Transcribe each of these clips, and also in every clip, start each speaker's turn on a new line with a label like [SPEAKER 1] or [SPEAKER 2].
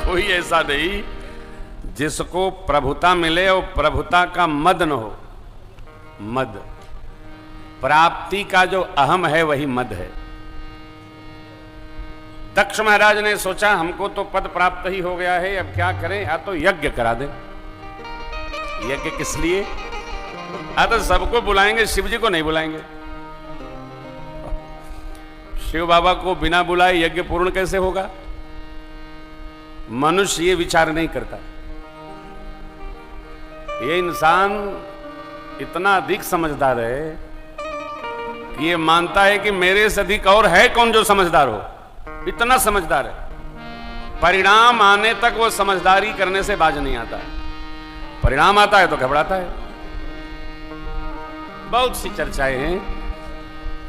[SPEAKER 1] कोई ऐसा नहीं जिसको प्रभुता मिले और प्रभुता का मद न हो। मद, प्राप्ति का जो अहम है वही मद है। दक्ष महाराज ने सोचा हमको तो पद प्राप्त ही हो गया है, अब क्या करें, या तो यज्ञ करा दें। यज्ञ किस लिए? तो सबको बुलाएंगे, शिव जी को नहीं बुलाएंगे। शिव बाबा को बिना बुलाए यज्ञ पूर्ण कैसे होगा? मनुष्य ये विचार नहीं करता। ये इंसान इतना अधिक समझदार है कि ये मानता है कि मेरे से अधिक और है कौन जो समझदार हो। इतना समझदार है, परिणाम आने तक वो समझदारी करने से बाज नहीं आता। परिणाम आता है तो घबराता है। बहुत सी चर्चाएं हैं।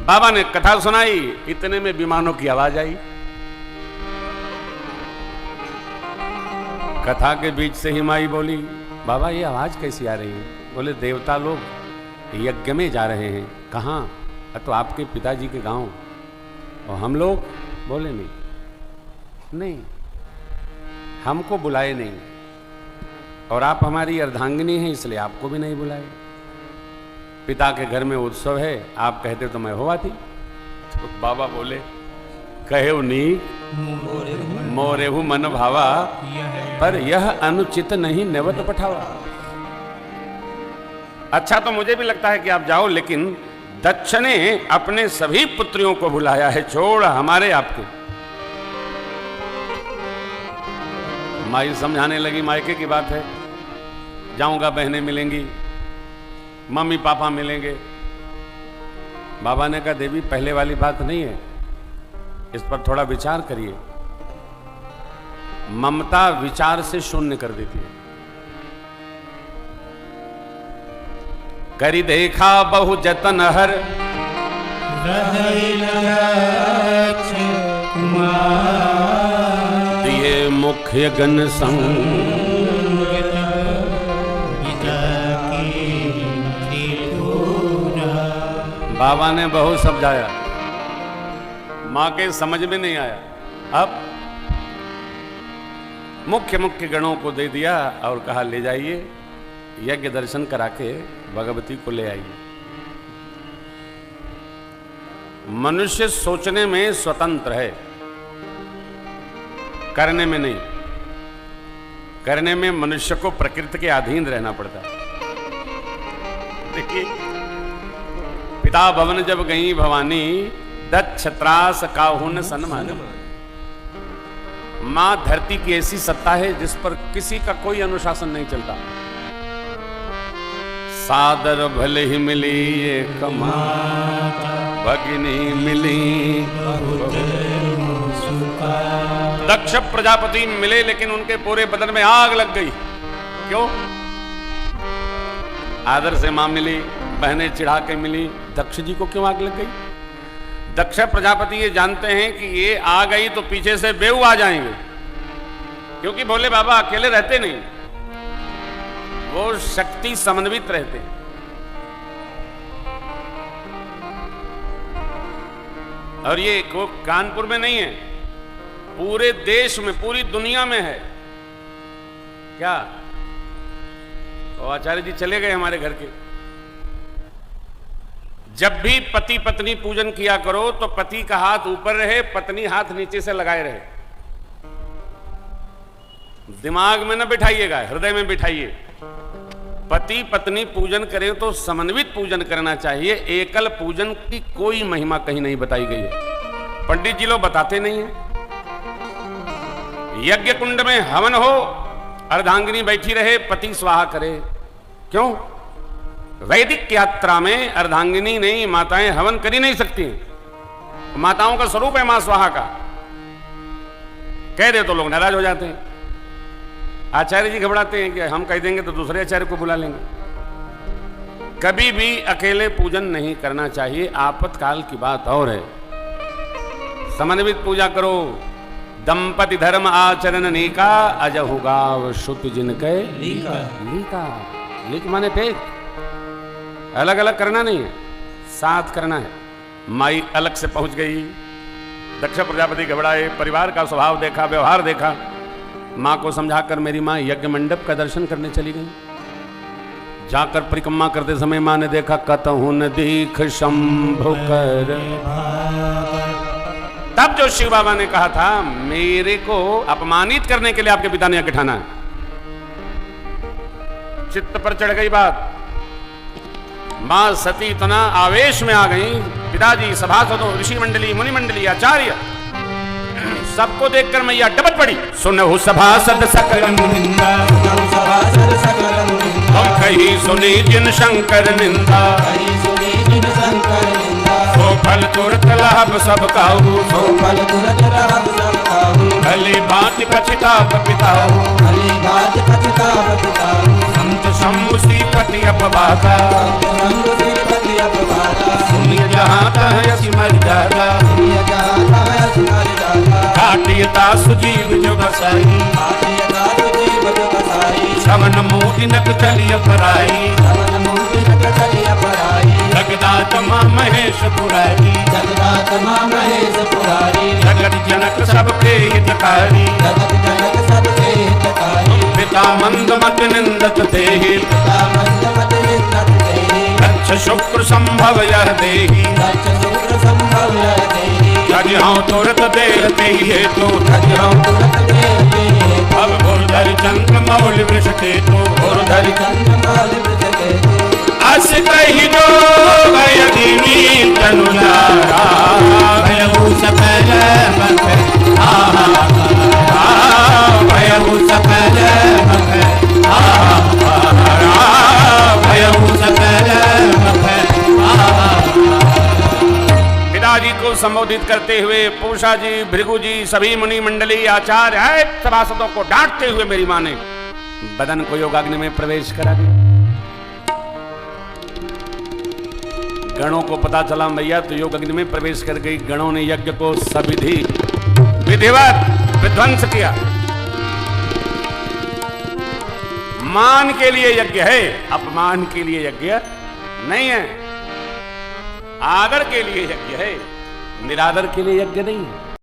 [SPEAKER 1] बाबा ने कथा सुनाई, इतने में विमानों की आवाज आई। कथा के बीच से ही माई बोली, बाबा ये आवाज कैसी आ रही है? बोले देवता लोग यज्ञ में जा रहे हैं। कहाँ? तो आपके पिताजी के गांव। और हम लोग? बोले नहीं, हमको बुलाए नहीं, और आप हमारी अर्धांगिनी हैं इसलिए आपको भी नहीं बुलाए। पिता के घर में उत्सव है, आप कहते तो मैं हो आती। तो बाबा बोले, कहे नी मोरेहु मन भावा, पर यह अनुचित नहीं नेवत पठावा। अच्छा तो मुझे भी लगता है कि आप जाओ, लेकिन दक्ष ने अपने सभी पुत्रियों को बुलाया है, छोड़ हमारे आपके। माई समझाने लगी, मायके की बात है, जाऊंगा, बहनें मिलेंगी, मम्मी पापा मिलेंगे। बाबा ने कहा देवी पहले वाली बात नहीं है, इस पर थोड़ा विचार करिए। ममता विचार से शून्य कर देती है। करी देखा बहु जतन हर, दिए मुख्य गण संग, बाबा ने बहुत समझाया, मां के समझ में नहीं आया। अब मुख्य मुख्य गणों को दे दिया और कहा ले जाइए, यज्ञ दर्शन करा के भगवती को ले आइए। मनुष्य सोचने में स्वतंत्र है, करने में नहीं। करने में मनुष्य को प्रकृति के अधीन रहना पड़ता है। देखिए, पिता भवन जब गई भवानी, दक्ष त्रास काहुन सन्मान। मां धरती की ऐसी सत्ता है जिस पर किसी का कोई अनुशासन नहीं चलता। सादर भले ही मिली ये कमाता, भगिनी मिली दक्ष प्रजापति मिले, लेकिन उनके पूरे बदन में आग लग गई। क्यों? आदर से मां मिली, बहनें चिढ़ा के मिली, दक्ष जी को क्यों आग लग गई? दक्ष प्रजापति ये जानते हैं कि ये आ गई तो पीछे से बेऊ आ जाएंगे, क्योंकि भोले बाबा अकेले रहते नहीं, वो शक्ति समन्वित रहते हैं। और ये कानपुर में नहीं है, पूरे देश में, पूरी दुनिया में है। क्या? तो आचार्य जी चले गए हमारे घर के। जब भी पति पत्नी पूजन किया करो तो पति का हाथ ऊपर रहे, पत्नी हाथ नीचे से लगाए रहे। दिमाग में न बिठाइएगा, हृदय में बिठाइए। पति पत्नी पूजन करें तो समन्वित पूजन करना चाहिए। एकल पूजन की कोई महिमा कहीं नहीं बताई गई है। पंडित जी लोग बताते नहीं है। यज्ञ कुंड में हवन हो, अर्धांगिनी बैठी रहे, पति स्वाहा करे। क्यों? वैदिक यात्रा में अर्धांगिनी नहीं, माताएं हवन कर ही नहीं सकती। माताओं का स्वरूप है मां स्वाहा का। कह दे तो लोग नाराज हो जाते हैं। आचार्य जी घबराते हैं कि हम कह देंगे तो दूसरे आचार्य को बुला लेंगे। कभी भी अकेले पूजन नहीं करना चाहिए। आपातकाल की बात और है, समन्वित पूजा करो। दंपति धर्म आचरण नीका, अजहु गाव श्रुति जिनके लीका। लीक माने पेट। अलग अलग करना नहीं है, साथ करना है। माई अलग से पहुंच गई। दक्ष प्रजापति घबराए, परिवार का स्वभाव देखा, व्यवहार देखा। मां को समझाकर मेरी मां यज्ञ मंडप का दर्शन करने चली गई। जाकर परिक्रमा करते समय मां ने देखा कतहु न दीख शंभु कर। तब जो शिव बाबा ने कहा था मेरे को अपमानित करने के लिए आपके पिता ने यज्ञ ठाना है, चित्त पर चढ़ गई बात। मां सती इतना आवेश में आ गई, पिताजी, सभासदों, ऋषि मंडली, मुनि मंडली, आचार्य, सबको देखकर मैया डबल पड़ी। सुनहु सभासद सकल निंदा, तुम कही सुनी जिन शंकर निंदा, सो फल तुरत लाभ सब काहू, भली भांति पछताप पिताहू, संत शंभु श्रीपति अपवादा, सुनी जहाँ तह यसी मर्यादा, काटियता सुजीव जो बसाई, श्रवण मोदिनक चलिय पराई, जगदात मां महेश पुरारी, जगत जनक सबके हितकारी, पिता मंदमत निंदत देहि, गच्छ शुक्र संभव यह देहि, धजिहौं तुरत देह देहि तो, अब गुरुधरि चंद्र मौल वृष के तो, गुरुधरि अस कही जो भयदीनी तनुजारा, भयहु सकल मख भयहु सकल मख भयहु सकल मख। पिताजी को संबोधित करते हुए पूषा जी, भृगु जी, सभी मुनि मंडली, आचार्य, सभासदों को डांटते हुए मेरी मां ने बदन को योगाग्नि में प्रवेश करा दिया। गणों को पता चला मैया तो योग अग्नि में प्रवेश कर गई। गणों ने यज्ञ को सविधि विधिवत विध्वंस किया। मान के लिए यज्ञ है, अपमान के लिए यज्ञ नहीं है। आदर के लिए यज्ञ है, निरादर के लिए यज्ञ नहीं है।